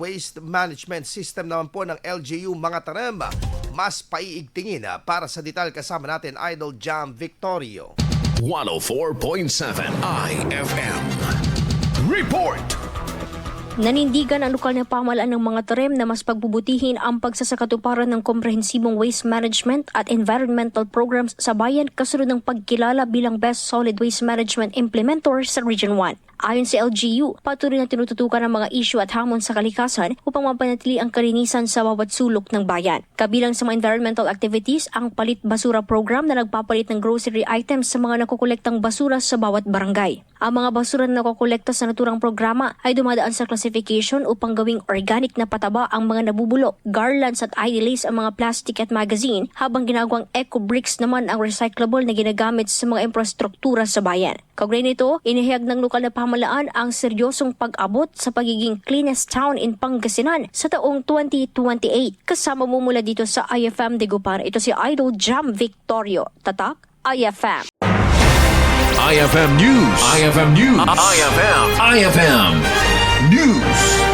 Waste Management System naman po ng Lgu Mangatarem. Mas paiigtingin para sa detalye kasama natin Idol Jam Victorio. 104.7 IFM Report. Nanindigan ang lokal na pamahalaan ng mga tarem na mas pagbubutihin ang pagsasakatuparan ng komprehensibong waste management at environmental programs sa bayan kasunod ng pagkilala bilang Best Solid Waste Management Implementer sa Region 1. Ayon sa LGU, patuloy na tinututukan ang mga isyu at hamon sa kalikasan upang mapanatili ang kalinisan sa bawat sulok ng bayan. Kabilang sa mga environmental activities, ang Palit Basura Program na nagpapalit ng grocery items sa mga nakukolektang basura sa bawat barangay. Ang mga basura na nakukolekta sa naturang programa ay dumadaan sa classification upang gawing organic na pataba ang mga nabubulok, garlands at idealize ang mga plastic at magazine, habang ginagawang eco-bricks naman ang recyclable na ginagamit sa mga infrastruktura sa bayan. Kaugnay nito, inihayag ng lokal na pamahalaan ang seryosong pag-abot sa pagiging cleanest town in Pangasinan sa taong 2028. Kasama mo mula dito sa IFM Dagupan, ito si Idol Jam Victorio. Tatak, IFM. IFM News. IFM News. IFM News.